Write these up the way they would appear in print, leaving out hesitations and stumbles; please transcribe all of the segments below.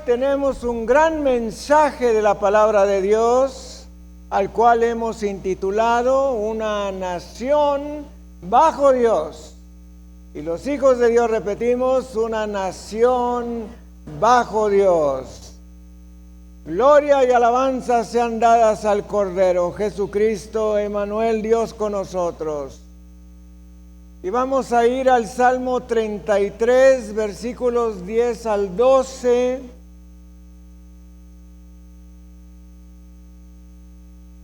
tenemos un gran mensaje de la palabra de Dios, al cual hemos intitulado Una nación bajo Dios. Y los hijos de Dios repetimos, una nación bajo Dios. Gloria y alabanza sean dadas al Cordero, Jesucristo, Emmanuel, Dios con nosotros. Y vamos a ir al Salmo 33, versículos 10 al 12,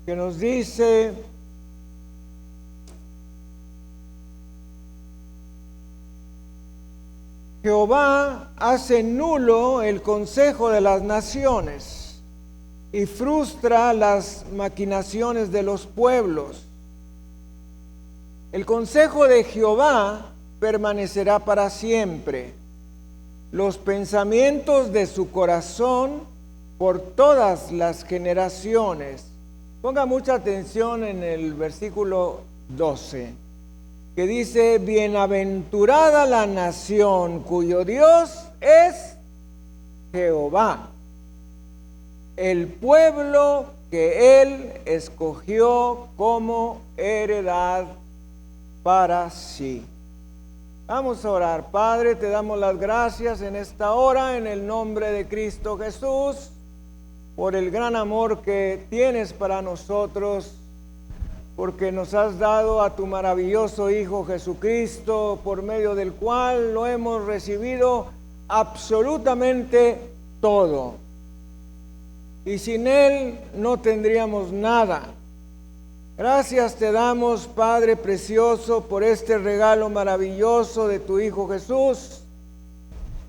que nos dice: Jehová hace nulo el consejo de las naciones y frustra las maquinaciones de los pueblos. El consejo de Jehová permanecerá para siempre, los pensamientos de su corazón por todas las generaciones. Ponga mucha atención en el versículo 12, que dice: bienaventurada la nación cuyo Dios es Jehová, el pueblo que Él escogió como heredad para sí. Vamos a orar. Padre, te damos las gracias en esta hora, en el nombre de Cristo Jesús, por el gran amor que tienes para nosotros, porque nos has dado a tu maravilloso Hijo Jesucristo, por medio del cual lo hemos recibido absolutamente todo. Y sin Él no tendríamos nada. Gracias te damos, Padre precioso, por este regalo maravilloso de tu Hijo Jesús,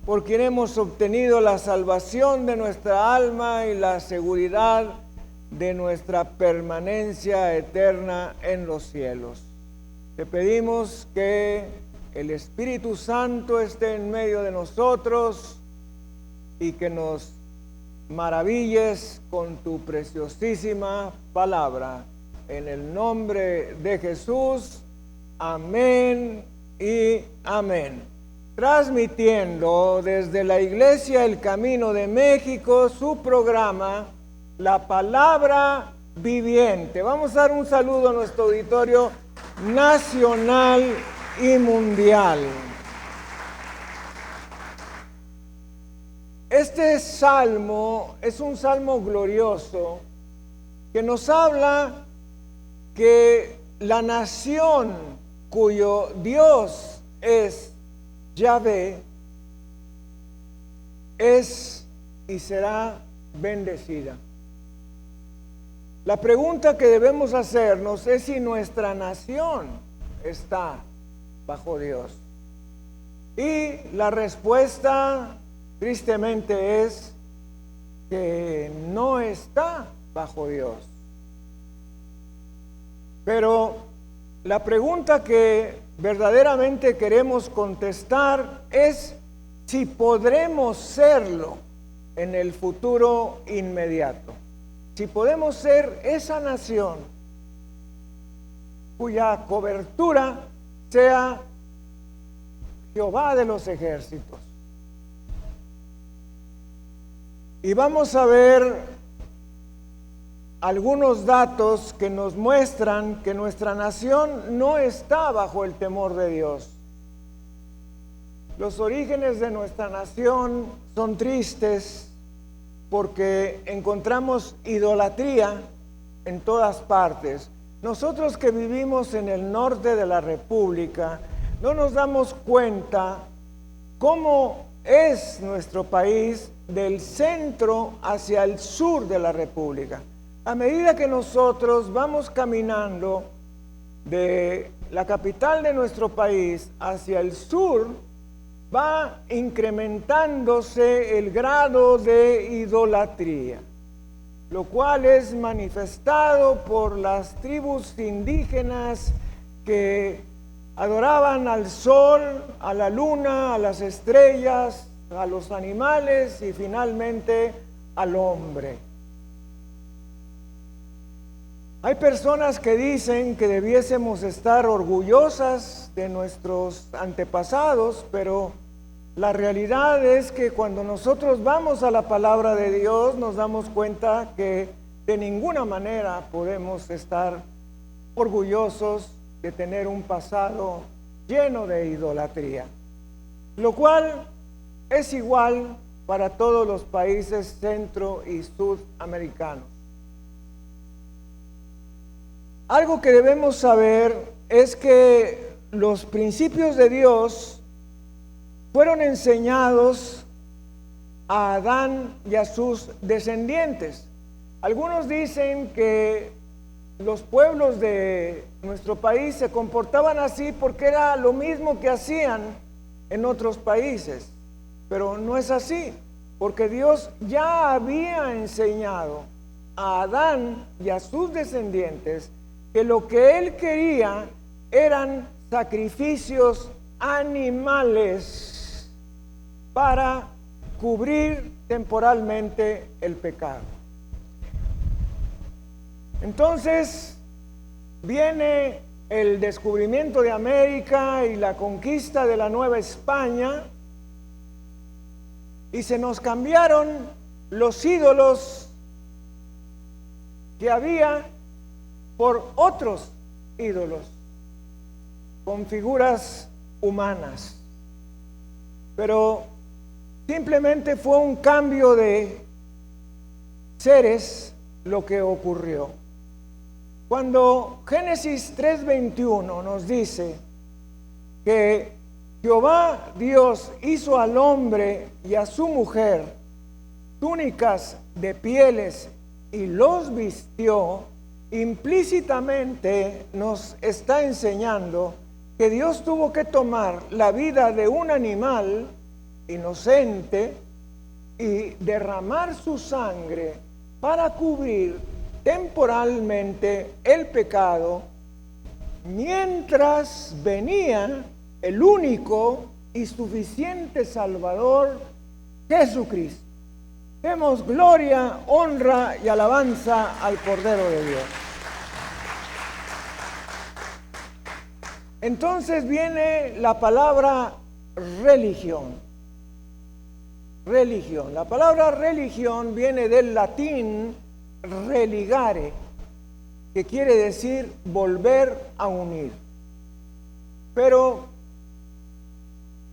por quien hemos obtenido la salvación de nuestra alma y la seguridad de nuestra permanencia eterna en los cielos. Te pedimos que el Espíritu Santo esté en medio de nosotros y que nos maravilles con tu preciosísima palabra. En el nombre de Jesús, amén y amén. Transmitiendo desde la Iglesia El Camino de México su programa, La Palabra Viviente. Vamos a dar un saludo a nuestro auditorio nacional y mundial. Este salmo es un salmo glorioso que nos habla que la nación cuyo Dios es Yahvé es y será bendecida. La pregunta que debemos hacernos es si nuestra nación está bajo Dios. Y la respuesta, tristemente, es que no está bajo Dios. Pero la pregunta que verdaderamente queremos contestar es si podremos serlo en el futuro inmediato. Si podemos ser esa nación cuya cobertura sea Jehová de los ejércitos. Y vamos a ver algunos datos que nos muestran que nuestra nación no está bajo el temor de Dios. Los orígenes de nuestra nación son tristes porque encontramos idolatría en todas partes. Nosotros que vivimos en el norte de la República no nos damos cuenta cómo es nuestro país del centro hacia el sur de la República. A medida que nosotros vamos caminando de la capital de nuestro país hacia el sur, va incrementándose el grado de idolatría, lo cual es manifestado por las tribus indígenas que adoraban al sol, a la luna, a las estrellas, a los animales y finalmente al hombre. Hay personas que dicen que debiésemos estar orgullosas de nuestros antepasados, pero La realidad es que cuando nosotros vamos a la palabra de Dios, nos damos cuenta que de ninguna manera podemos estar orgullosos de tener un pasado lleno de idolatría, lo cual es igual para todos los países centro y sudamericanos. Algo que debemos saber es que los principios de Dios fueron enseñados a Adán y a sus descendientes. Algunos dicen que los pueblos de nuestro país se comportaban así porque era lo mismo que hacían en otros países, pero no es así, porque Dios ya había enseñado a Adán y a sus descendientes que lo que él quería eran sacrificios animales para cubrir temporalmente el pecado. Entonces viene el descubrimiento de América y la conquista de la Nueva España, y se nos cambiaron los ídolos que había por otros ídolos con figuras humanas. Pero simplemente fue un cambio de seres lo que ocurrió. Cuando Génesis 3:21 nos dice que Jehová Dios hizo al hombre y a su mujer túnicas de pieles y los vistió, implícitamente nos está enseñando que Dios tuvo que tomar la vida de un animal inocente y derramar su sangre para cubrir temporalmente el pecado, mientras venía el único y suficiente Salvador, Jesucristo. Demos gloria, honra y alabanza al Cordero de Dios. Entonces viene la palabra religión. Religión. La palabra religión viene del latín religare, que quiere decir volver a unir. Pero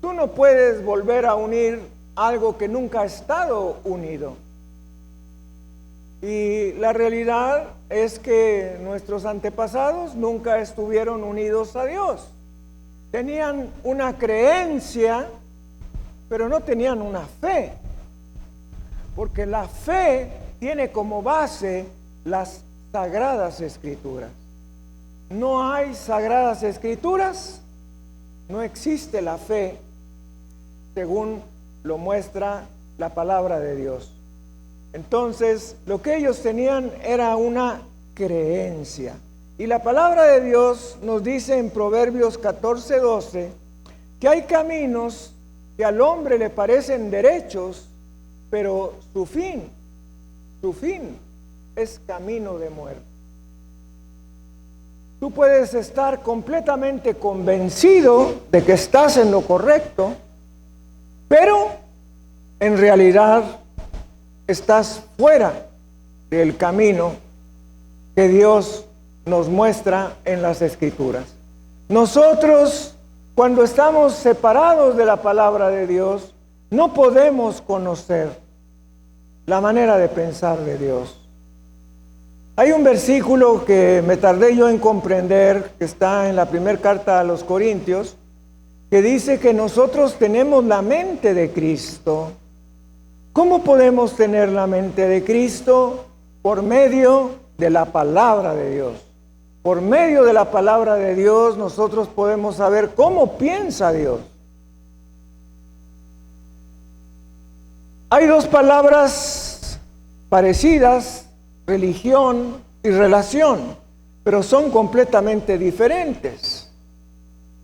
tú no puedes volver a unir algo que nunca ha estado unido. Y la realidad es que nuestros antepasados nunca estuvieron unidos a Dios. Tenían una creencia, pero no tenían una fe. Porque la fe tiene como base las Sagradas Escrituras. No hay Sagradas Escrituras, no existe la fe, según lo muestra la palabra de Dios. Entonces, lo que ellos tenían era una creencia. Y la palabra de Dios nos dice en Proverbios 14:12 que hay caminos que al hombre le parecen derechos, pero su fin es camino de muerte. Tú puedes estar completamente convencido de que estás en lo correcto, pero en realidad estás fuera del camino que Dios nos muestra en las Escrituras. Nosotros, cuando estamos separados de la palabra de Dios, no podemos conocer la manera de pensar de Dios. Hay un versículo que me tardé yo en comprender, que está en la primera carta a los Corintios, que dice que nosotros tenemos la mente de Cristo. ¿Cómo podemos tener la mente de Cristo? Por medio de la palabra de Dios. Por medio de la palabra de Dios nosotros podemos saber cómo piensa Dios. Hay dos palabras parecidas, religión y relación, pero son completamente diferentes.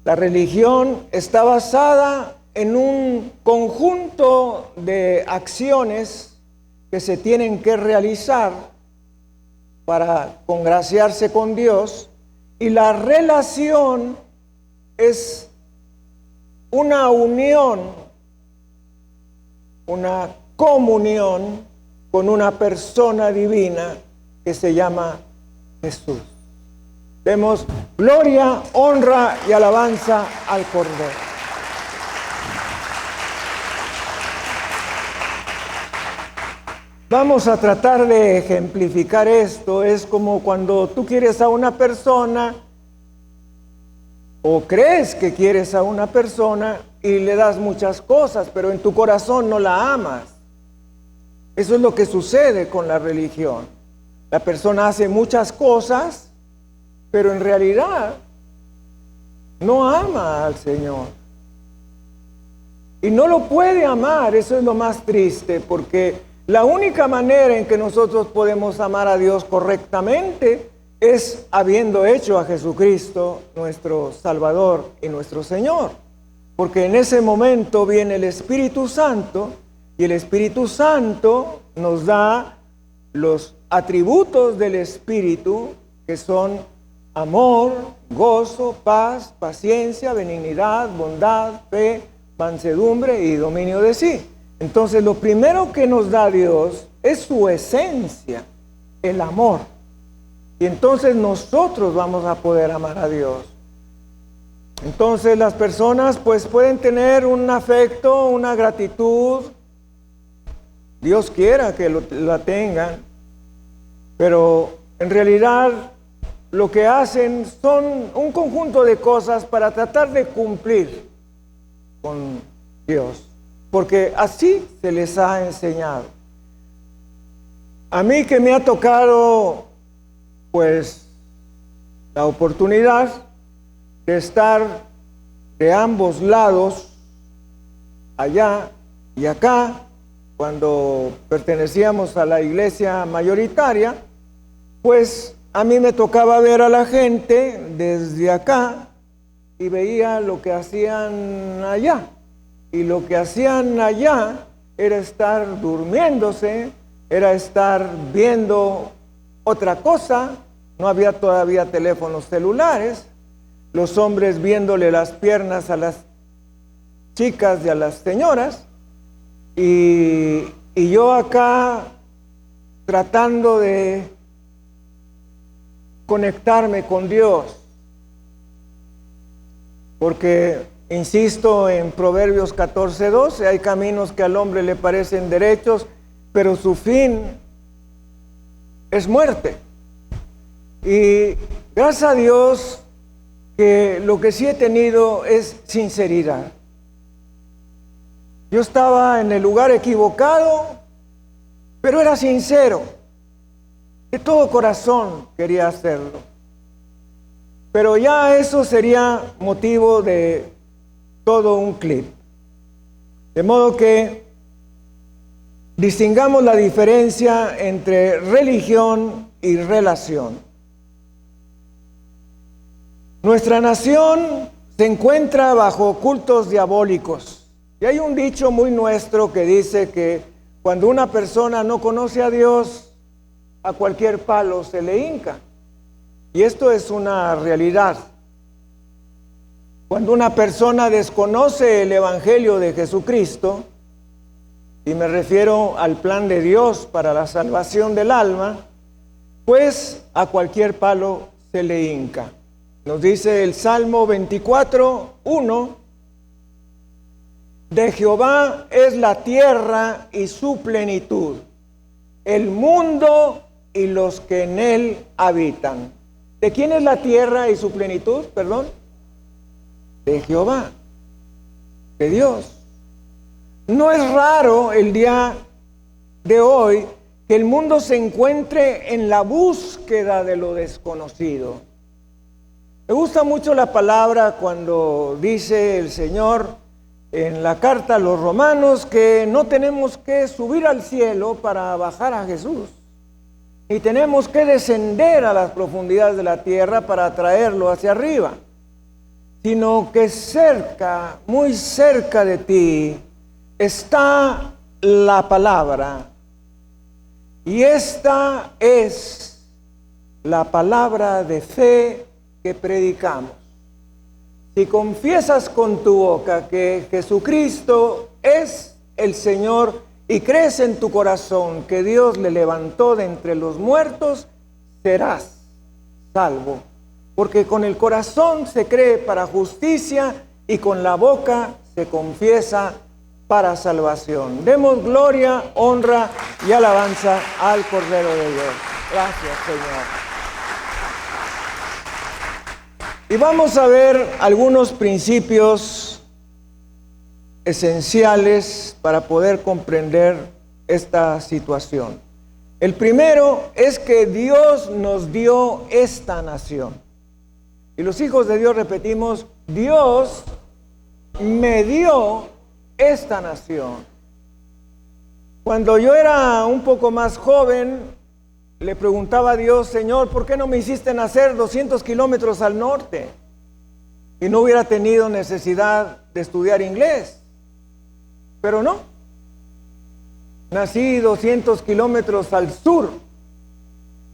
La religión está basada en un conjunto de acciones que se tienen que realizar para congraciarse con Dios, y la relación es una unión una comunión con una persona divina que se llama Jesús. Demos gloria, honra y alabanza al Cordero. Vamos a tratar de ejemplificar esto. Es como cuando tú quieres a una persona o crees que quieres a una persona y le das muchas cosas, pero en tu corazón no la amas. Eso es lo que sucede con la religión. La persona hace muchas cosas, pero en realidad no ama al Señor. Y no lo puede amar. Eso es lo más triste, porque la única manera en que nosotros podemos amar a Dios correctamente es habiendo hecho a Jesucristo nuestro Salvador y nuestro Señor. Porque en ese momento viene el Espíritu Santo y el Espíritu Santo nos da los atributos del Espíritu, que son amor, gozo, paz, paciencia, benignidad, bondad, fe, mansedumbre y dominio de sí. Entonces, lo primero que nos da Dios es su esencia, el amor. Y entonces nosotros vamos a poder amar a Dios. Entonces, las personas pues pueden tener un afecto, una gratitud. Dios quiera que la tengan. Pero en realidad lo que hacen son un conjunto de cosas para tratar de cumplir con Dios. Porque así se les ha enseñado. A mí que me ha tocado, pues, la oportunidad de estar de ambos lados, allá y acá, cuando pertenecíamos a la iglesia mayoritaria, pues a mí me tocaba ver a la gente desde acá y veía lo que hacían allá. Y lo que hacían allá era estar durmiéndose, era estar viendo otra cosa. No había todavía teléfonos celulares. Los hombres viéndole las piernas a las chicas y a las señoras. Y yo acá tratando de conectarme con Dios. Porque insisto en Proverbios 14:12, hay caminos que al hombre le parecen derechos, pero su fin es muerte. Y gracias a Dios que lo que sí he tenido es sinceridad. Yo estaba en el lugar equivocado, pero era sincero. De todo corazón quería hacerlo. Pero ya eso sería motivo de todo un clip. De modo que distingamos la diferencia entre religión y relación. Nuestra nación se encuentra bajo cultos diabólicos. Y hay un dicho muy nuestro que dice que cuando una persona no conoce a Dios, a cualquier palo se le hinca. Y esto es una realidad. Cuando una persona desconoce el Evangelio de Jesucristo, y me refiero al plan de Dios para la salvación del alma, pues a cualquier palo se le hinca. Nos dice el Salmo 24:1, de Jehová es la tierra y su plenitud, el mundo y los que en él habitan. ¿De quién es la tierra y su plenitud? Perdón. De Jehová, de Dios. No es raro el día de hoy que el mundo se encuentre en la búsqueda de lo desconocido. Me gusta mucho la palabra cuando dice el Señor en la carta a los romanos que no tenemos que subir al cielo para bajar a Jesús, ni tenemos que descender a las profundidades de la tierra para traerlo hacia arriba, sino que cerca, muy cerca de ti, está la palabra. Y esta es la palabra de fe que predicamos. Si confiesas con tu boca que Jesucristo es el Señor y crees en tu corazón que Dios le levantó de entre los muertos, serás salvo. Porque con el corazón se cree para justicia y con la boca se confiesa para salvación. Demos gloria, honra y alabanza al Cordero de Dios. Gracias, Señor. Y vamos a ver algunos principios esenciales para poder comprender esta situación. El primero es que Dios nos dio esta nación. Y los hijos de Dios repetimos, Dios me dio esta nación. Cuando yo era un poco más joven, le preguntaba a Dios, Señor, ¿por qué no me hiciste nacer 200 kilómetros al norte? Y no hubiera tenido necesidad de estudiar inglés. Pero no. Nací 200 kilómetros al sur.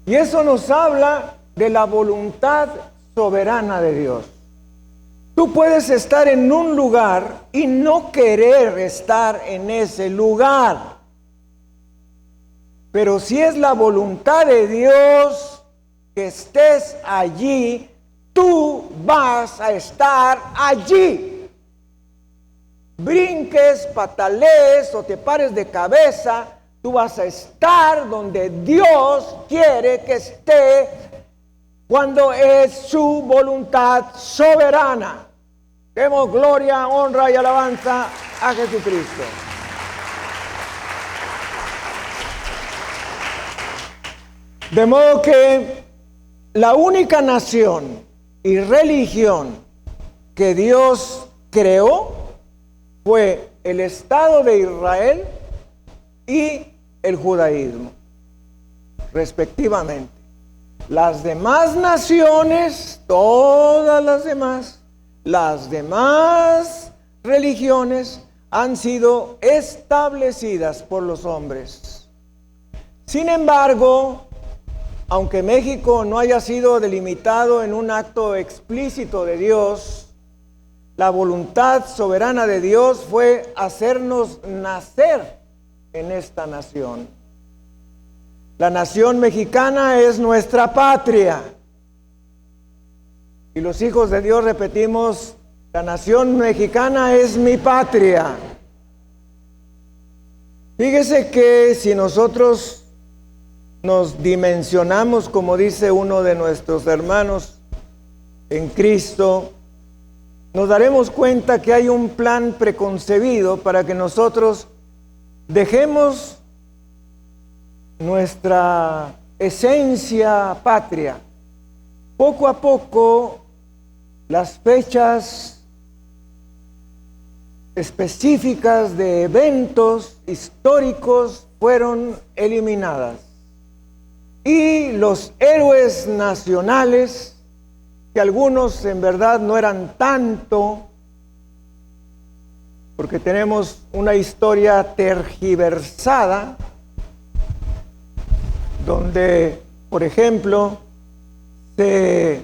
Y eso nos habla de la voluntad soberana de Dios. Tú puedes estar en un lugar y no querer estar en ese lugar. Pero si es la voluntad de Dios que estés allí, tú vas a estar allí. Brinques, patalees o te pares de cabeza, tú vas a estar donde Dios quiere que esté cuando es su voluntad soberana. Demos gloria, honra y alabanza a Jesucristo. De modo que la única nación y religión que Dios creó fue el Estado de Israel y el judaísmo, respectivamente. Las demás naciones, todas las demás religiones han sido establecidas por los hombres. Sin embargo, aunque México no haya sido delimitado en un acto explícito de Dios, la voluntad soberana de Dios fue hacernos nacer en esta nación. La nación mexicana es nuestra patria. Y los hijos de Dios repetimos, la nación mexicana es mi patria. Fíjese que si nosotros nos dimensionamos, como dice uno de nuestros hermanos en Cristo, nos daremos cuenta que hay un plan preconcebido para que nosotros dejemos nuestra esencia patria. Poco a poco, las fechas específicas de eventos históricos fueron eliminadas. Y los héroes nacionales, que algunos en verdad no eran tanto, porque tenemos una historia tergiversada, donde, por ejemplo, se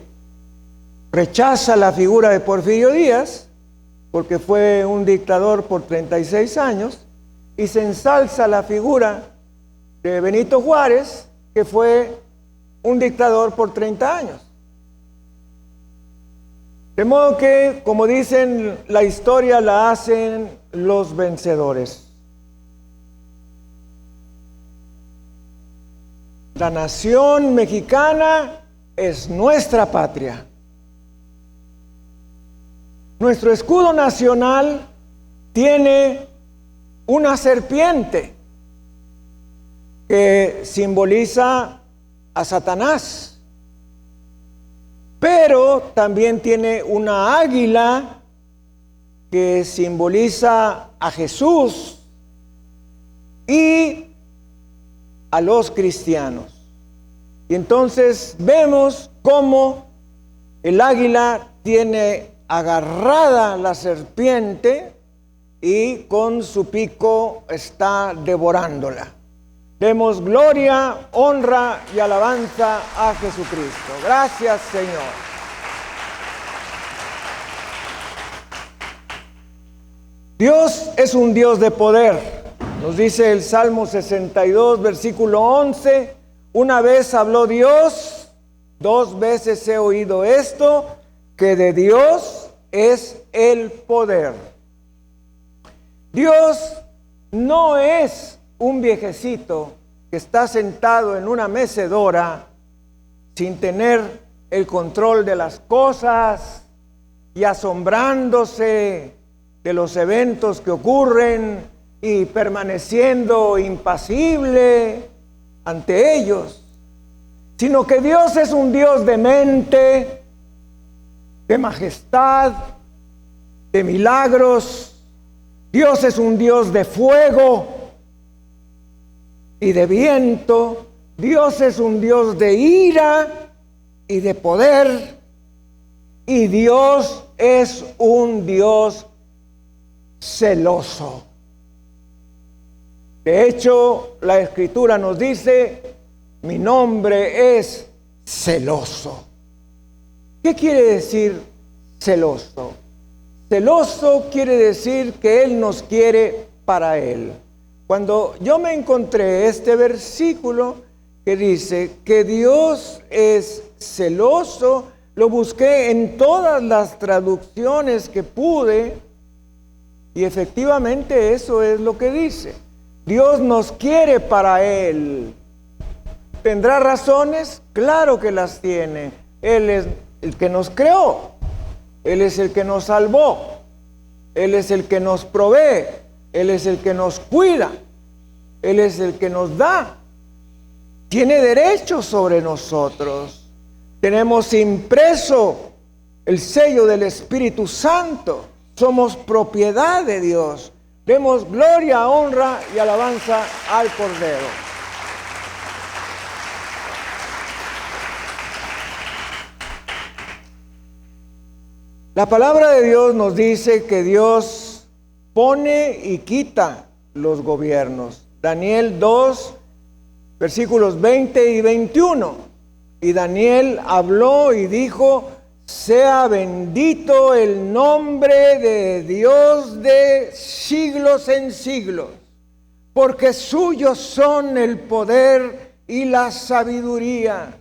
rechaza la figura de Porfirio Díaz, porque fue un dictador por 36 años, y se ensalza la figura de Benito Juárez, que fue un dictador por 30 años. De modo que, como dicen, la historia la hacen los vencedores. La nación mexicana es nuestra patria. Nuestro escudo nacional tiene una serpiente que simboliza a Satanás, pero también tiene una águila que simboliza a Jesús y a los cristianos. Y entonces vemos cómo el águila tiene agarrada la serpiente y con su pico está devorándola. Demos gloria, honra y alabanza a Jesucristo. Gracias, Señor. Dios es un Dios de poder. Nos dice el Salmo 62, versículo 11, una vez habló Dios, 2 veces he oído esto, que de Dios es el poder. Dios no es un viejecito que está sentado en una mecedora sin tener el control de las cosas y asombrándose de los eventos que ocurren y permaneciendo impasible ante ellos, sino que Dios es un Dios de mente, de majestad, de milagros. Dios es un Dios de fuego y de viento. Dios es un Dios de ira y de poder. Y Dios es un Dios celoso. De hecho, la Escritura nos dice, mi nombre es celoso. ¿Qué quiere decir celoso? Celoso quiere decir que Él nos quiere para Él. Cuando yo me encontré este versículo que dice que Dios es celoso, lo busqué en todas las traducciones que pude y efectivamente eso es lo que dice. Dios nos quiere para Él. ¿Tendrá razones? Claro que las tiene. Él es el que nos creó. Él es el que nos salvó. Él es el que nos provee. Él es el que nos cuida. Él es el que nos da. Tiene derechos sobre nosotros. Tenemos impreso el sello del Espíritu Santo. Somos propiedad de Dios. Demos gloria, honra y alabanza al Cordero. La palabra de Dios nos dice que Dios pone y quita los gobiernos. Daniel 2, versículos 20 y 21. Y Daniel habló y dijo, sea bendito el nombre de Dios de siglos en siglos, porque suyos son el poder y la sabiduría.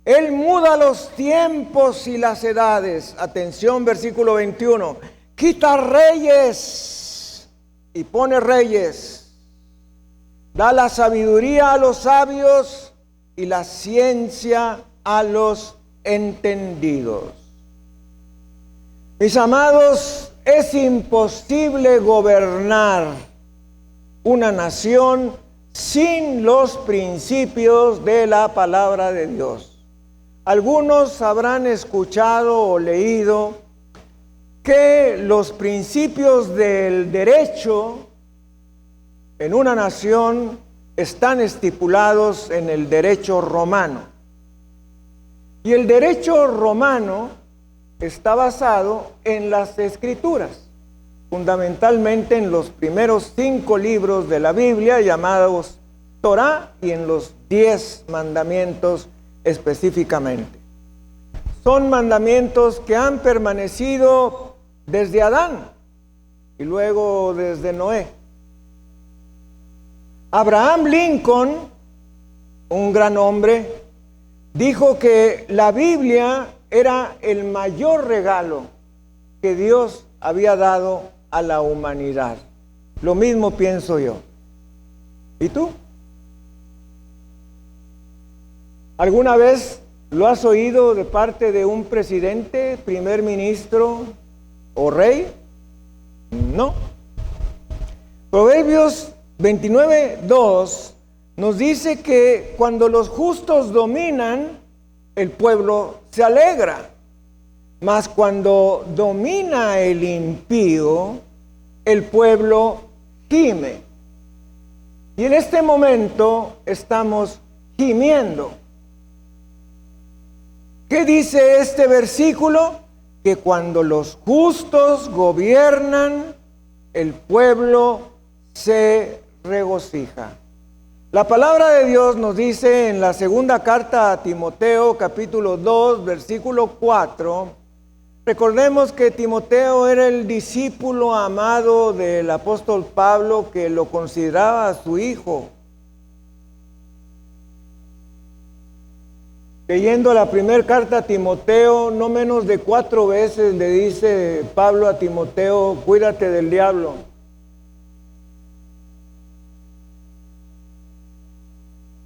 Él muda los tiempos y las edades. Atención, versículo 21. Quita reyes y pone reyes. Da la sabiduría a los sabios y la ciencia a los entendidos. Mis amados, es imposible gobernar una nación sin los principios de la palabra de Dios. Algunos habrán escuchado o leído que los principios del derecho en una nación están estipulados en el derecho romano. Y el derecho romano está basado en las Escrituras, fundamentalmente en los primeros 5 libros de la Biblia llamados Torá y en los 10 mandamientos específicamente. Son mandamientos que han permanecido desde Adán y luego desde Noé. Abraham Lincoln, un gran hombre, dijo que la Biblia era el mayor regalo que Dios había dado a la humanidad. Lo mismo pienso yo. ¿Y tú? ¿Alguna vez lo has oído de parte de un presidente, primer ministro o rey? No. Proverbios 29:2 nos dice que cuando los justos dominan, el pueblo se alegra, mas cuando domina el impío, el pueblo gime. Y en este momento estamos gimiendo. ¿Qué dice este versículo? Que cuando los justos gobiernan, el pueblo se regocija. La palabra de Dios nos dice en la segunda carta a Timoteo, capítulo 2, versículo 4, Recordemos que Timoteo era el discípulo amado del apóstol Pablo, que lo consideraba su hijo. Leyendo la primera carta a Timoteo, no menos de 4 veces le dice Pablo a Timoteo: cuídate del diablo.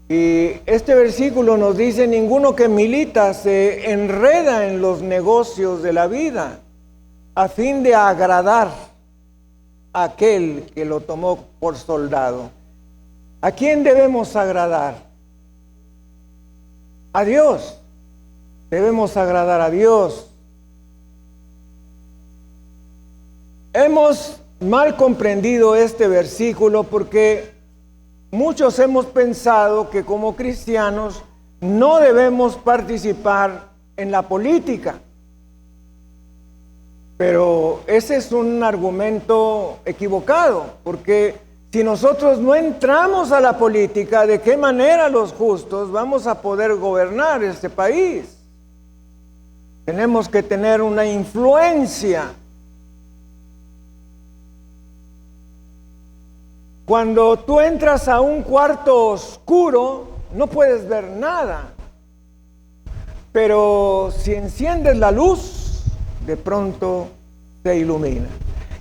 Y este versículo nos dice: ninguno que milita se enreda en los negocios de la vida a fin de agradar a aquel que lo tomó por soldado. ¿A quién debemos agradar? A Dios. Debemos agradar a Dios. Hemos mal comprendido este versículo porque muchos hemos pensado que como cristianos no debemos participar en la política. Pero ese es un argumento equivocado, porque si nosotros no entramos a la política, ¿de qué manera los justos vamos a poder gobernar este país? Tenemos que tener una influencia. Cuando tú entras a un cuarto oscuro, no puedes ver nada. Pero si enciendes la luz, de pronto se ilumina.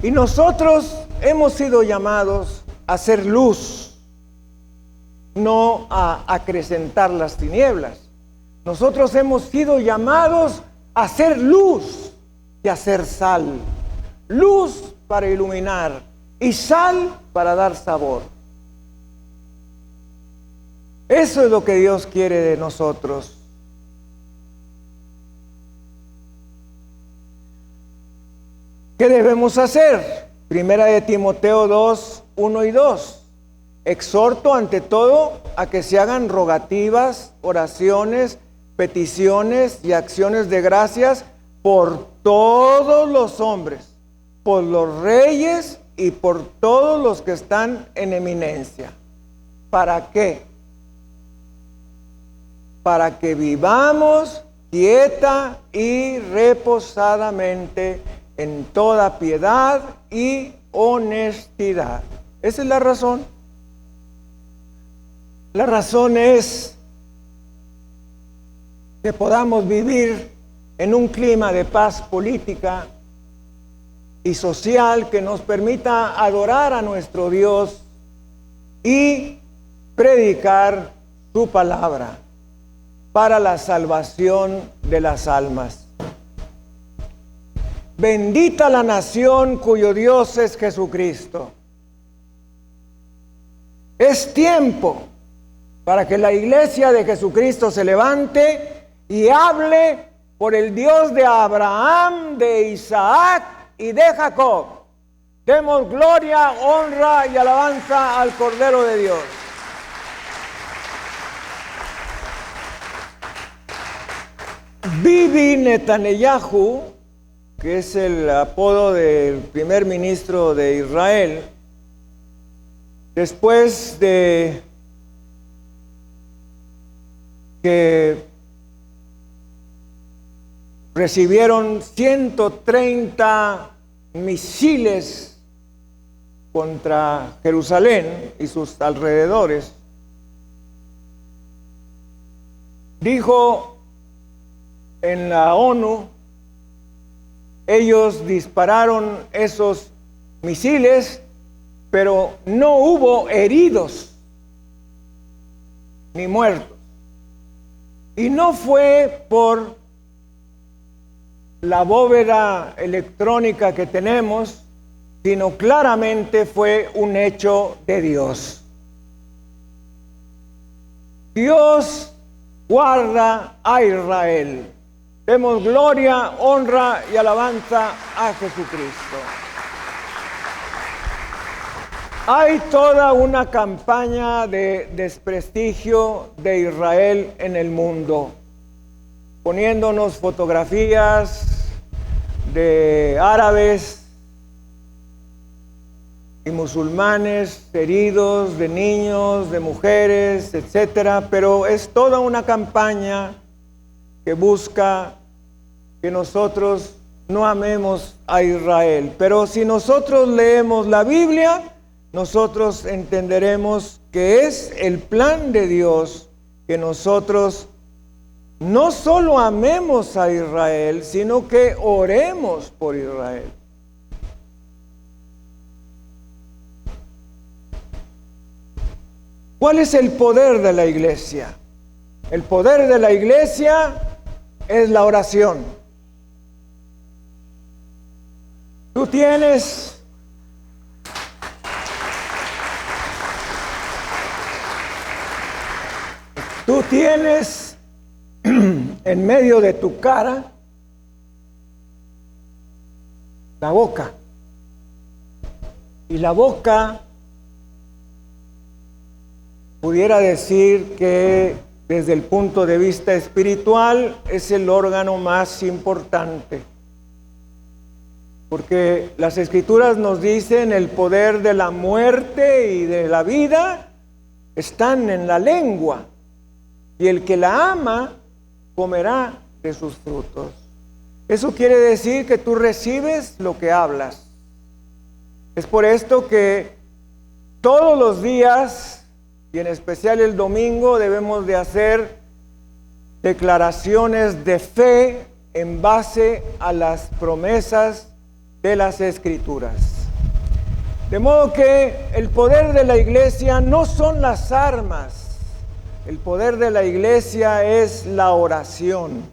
Y nosotros hemos sido llamados a ser luz, no a acrecentar las tinieblas. Nosotros hemos sido llamados a ser luz y a ser sal. Luz para iluminar y sal para dar sabor. Eso es lo que Dios quiere de nosotros. ¿Qué debemos hacer? Primera de Timoteo 2, 1 y 2. Exhorto ante todo a que se hagan rogativas, oraciones, peticiones y acciones de gracias por todos los hombres, por los reyes y por todos los que están en eminencia. ¿Para qué? Para que vivamos quieta y reposadamente en toda piedad y honestidad. Esa es la razón. La razón es que podamos vivir en un clima de paz política y social que nos permita adorar a nuestro Dios y predicar su palabra para la salvación de las almas. Bendita la nación cuyo Dios es Jesucristo. Es tiempo para que la iglesia de Jesucristo se levante y hable por el Dios de Abraham, de Isaac y de Jacob. Demos gloria, honra y alabanza al Cordero de Dios. Bibi Netanyahu, que es el apodo del primer ministro de Israel, después de que recibieron 130 misiles contra Jerusalén y sus alrededores, dijo en la ONU: ellos dispararon esos misiles, pero no hubo heridos ni muertos. Y no fue por la bóveda electrónica que tenemos, sino claramente fue un hecho de Dios. Dios guarda a Israel. Demos gloria, honra y alabanza a Jesucristo. Hay toda una campaña de desprestigio de Israel en el mundo, poniéndonos fotografías de árabes y musulmanes heridos, de niños, de mujeres, etcétera, pero es toda una campaña que busca que nosotros no amemos a Israel. Pero si nosotros leemos la Biblia, nosotros entenderemos que es el plan de Dios que nosotros no solo amemos a Israel, sino que oremos por Israel. ¿Cuál es el poder de la iglesia? El poder de la iglesia es la oración. Tú tienes en medio de tu cara la boca. Y la boca pudiera decir que desde el punto de vista espiritual es el órgano más importante. Porque las Escrituras nos dicen el poder de la muerte y de la vida están en la lengua. Y el que la ama comerá de sus frutos. Eso quiere decir que tú recibes lo que hablas. Es por esto que todos los días, y en especial el domingo, debemos de hacer declaraciones de fe en base a las promesas de las Escrituras. De modo que el poder de la iglesia no son las armas. El poder de la iglesia es la oración.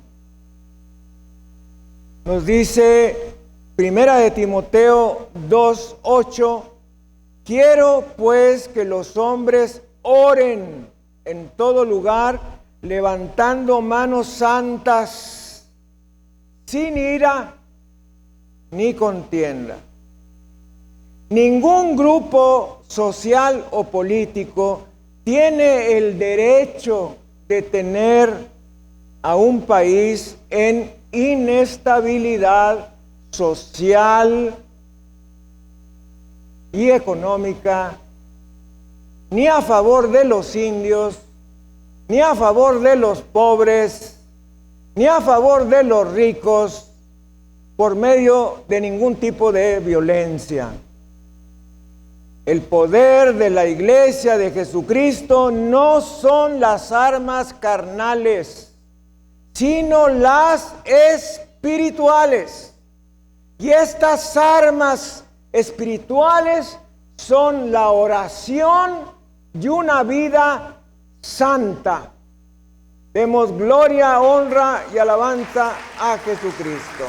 Nos dice Primera de Timoteo 2:8, quiero pues que los hombres oren en todo lugar, levantando manos santas, sin ira ni contienda. Ningún grupo social o político tiene el derecho de tener a un país en inestabilidad social y económica, ni a favor de los indios, ni a favor de los pobres, ni a favor de los ricos, por medio de ningún tipo de violencia. El poder de la iglesia de Jesucristo no son las armas carnales, sino las espirituales. Y estas armas espirituales son la oración y una vida santa. Demos gloria, honra y alabanza a Jesucristo.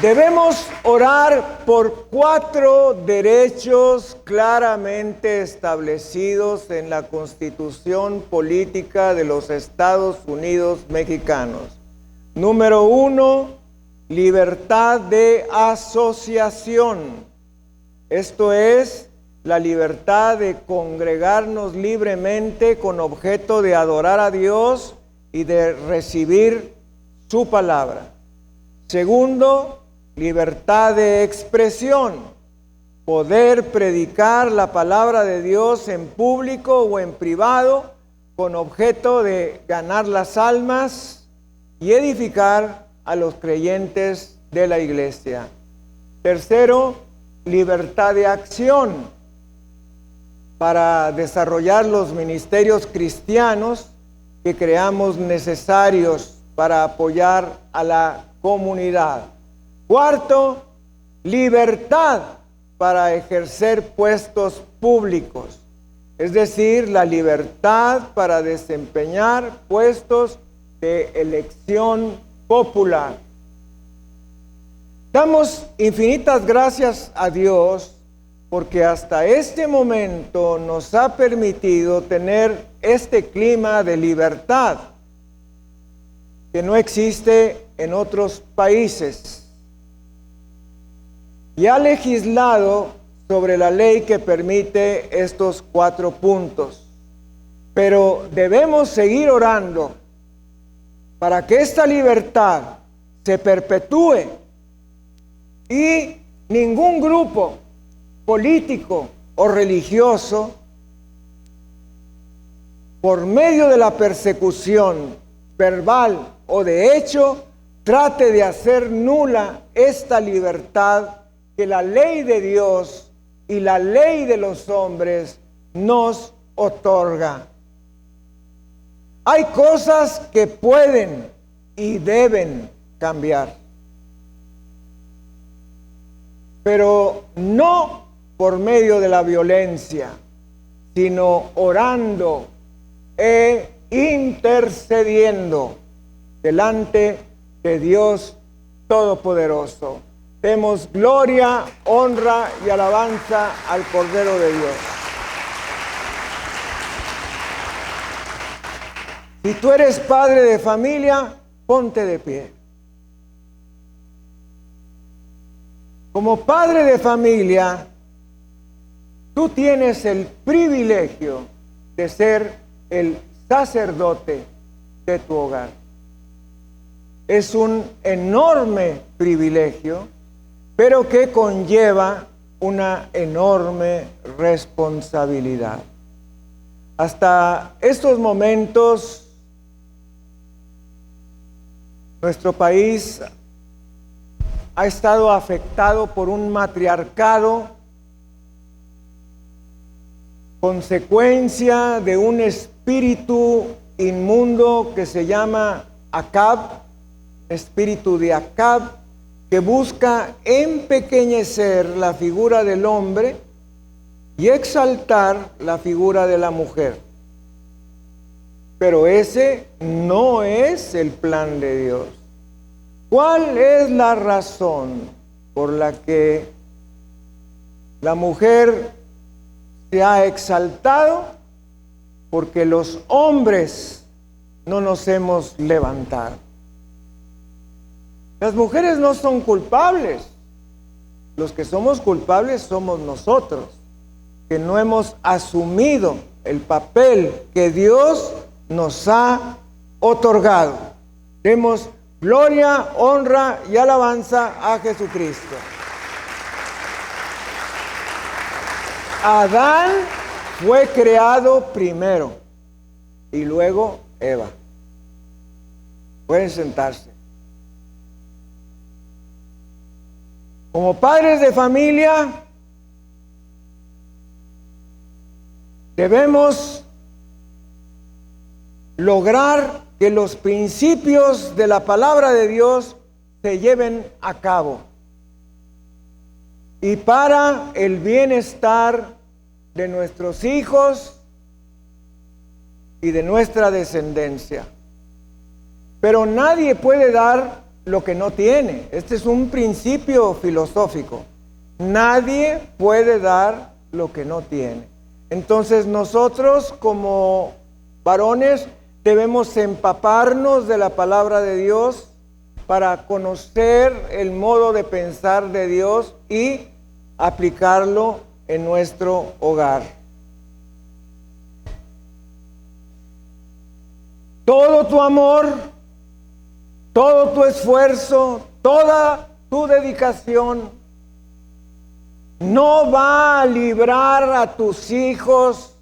Debemos orar por 4 derechos claramente establecidos en la Constitución Política de los Estados Unidos Mexicanos. Número 1, libertad de asociación. Esto es la libertad de congregarnos libremente con objeto de adorar a Dios y de recibir su palabra. Segundo, libertad de expresión, poder predicar la palabra de Dios en público o en privado con objeto de ganar las almas y edificar a los creyentes de la iglesia. Tercero, libertad de acción para desarrollar los ministerios cristianos que creamos necesarios para apoyar a la comunidad. Cuarto, libertad para ejercer puestos públicos, es decir, la libertad para desempeñar puestos de elección popular. Damos infinitas gracias a Dios porque hasta este momento nos ha permitido tener este clima de libertad que no existe en otros países. Y ha legislado sobre la ley que permite estos 4 puntos. Pero debemos seguir orando para que esta libertad se perpetúe y ningún grupo político o religioso, por medio de la persecución verbal o de hecho trate de hacer nula esta libertad que la ley de Dios y la ley de los hombres nos otorga. Hay cosas que pueden y deben cambiar, pero no por medio de la violencia, sino orando e intercediendo delante de Dios Todopoderoso. Demos gloria, honra y alabanza al Cordero de Dios. Si tú eres padre de familia, ponte de pie. Como padre de familia, tú tienes el privilegio de ser el sacerdote de tu hogar. Es un enorme privilegio, pero que conlleva una enorme responsabilidad. Hasta estos momentos, nuestro país ha estado afectado por un matriarcado, consecuencia de un espíritu inmundo que se llama Acab, espíritu de Acab, que busca empequeñecer la figura del hombre y exaltar la figura de la mujer. Pero ese no es el plan de Dios. ¿Cuál es la razón por la que la mujer se ha exaltado? Porque los hombres no nos hemos levantado. Las mujeres no son culpables. Los que somos culpables somos nosotros, que no hemos asumido el papel que Dios nos ha otorgado. Demos gloria, honra y alabanza a Jesucristo. Adán fue creado primero y luego Eva. Pueden sentarse. Como padres de familia, debemos lograr que los principios de la palabra de Dios se lleven a cabo. Y para el bienestar de nuestros hijos y de nuestra descendencia. Pero nadie puede dar lo que no tiene. Este es un principio filosófico. Nadie puede dar lo que no tiene. Entonces nosotros como varones debemos empaparnos de la palabra de Dios para conocer el modo de pensar de Dios y aplicarlo en nuestro hogar. Todo tu amor, todo tu esfuerzo, toda tu dedicación no va a librar a tus hijos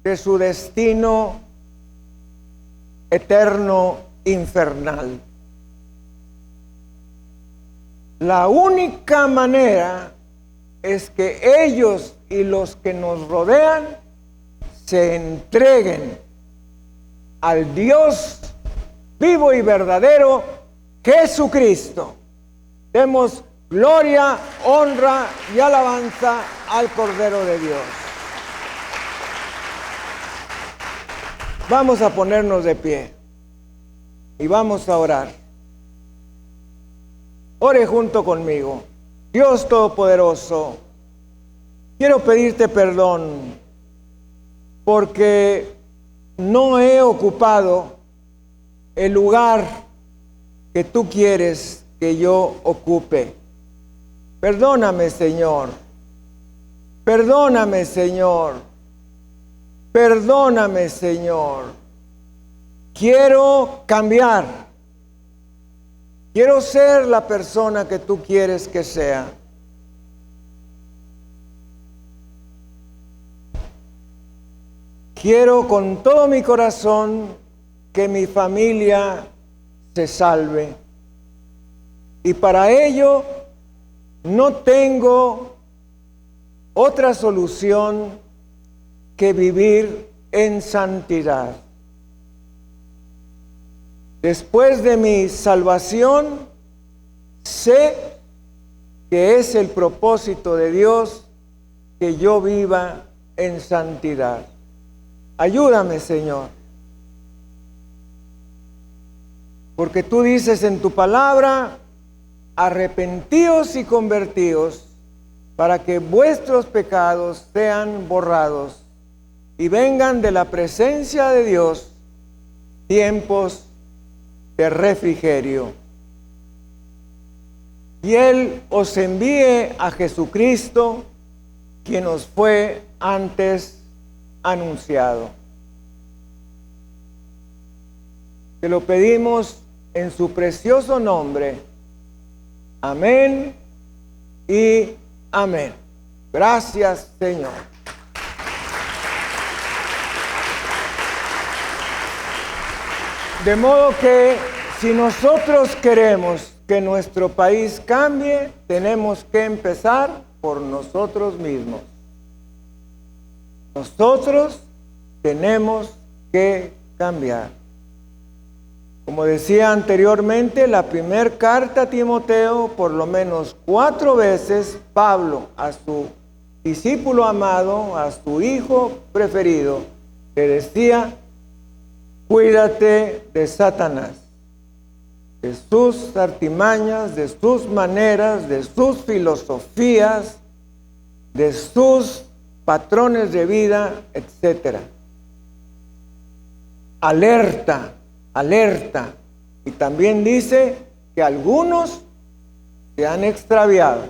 de su destino eterno infernal. La única manera es que ellos y los que nos rodean se entreguen al Dios vivo y verdadero, Jesucristo. Demos gloria, honra y alabanza al Cordero de Dios. Vamos a ponernos de pie y vamos a orar. Ore junto conmigo. Dios Todopoderoso, quiero pedirte perdón porque no he ocupado el lugar que tú quieres que yo ocupe. Perdóname, Señor. Perdóname, Señor. Perdóname, Señor. Quiero cambiar. Quiero ser la persona que tú quieres que sea. Quiero con todo mi corazón que mi familia se salve. Y para ello no tengo otra solución que vivir en santidad. Después de mi salvación, sé que es el propósito de Dios que yo viva en santidad. Ayúdame, Señor. Porque tú dices en tu palabra, arrepentíos y convertíos para que vuestros pecados sean borrados y vengan de la presencia de Dios tiempos de refrigerio. Y Él os envíe a Jesucristo, quien os fue antes anunciado. Te lo pedimos en su precioso nombre. Amén y amén. Gracias, Señor. De modo que si nosotros queremos que nuestro país cambie, tenemos que empezar por nosotros mismos. Nosotros tenemos que cambiar. Como decía anteriormente, la primera carta a Timoteo, por lo menos 4 veces, Pablo a su discípulo amado, a su hijo preferido, le decía: cuídate de Satanás, de sus artimañas, de sus maneras, de sus filosofías, de sus patrones de vida, etc. Alerta, alerta. Y también dice que algunos se han extraviado.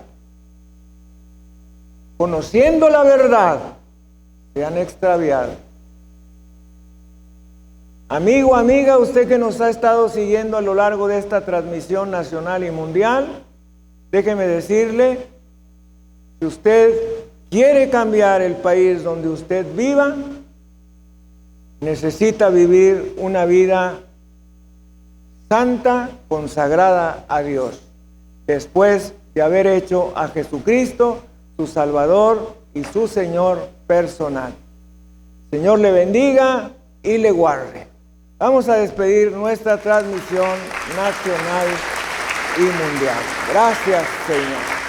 Conociendo la verdad, se han extraviado. Amigo, amiga, usted que nos ha estado siguiendo a lo largo de esta transmisión nacional y mundial, déjeme decirle, si usted quiere cambiar el país donde usted viva, necesita vivir una vida santa, consagrada a Dios, después de haber hecho a Jesucristo su Salvador y su Señor personal. Señor le bendiga y le guarde. Vamos a despedir nuestra transmisión nacional y mundial. Gracias, Señor.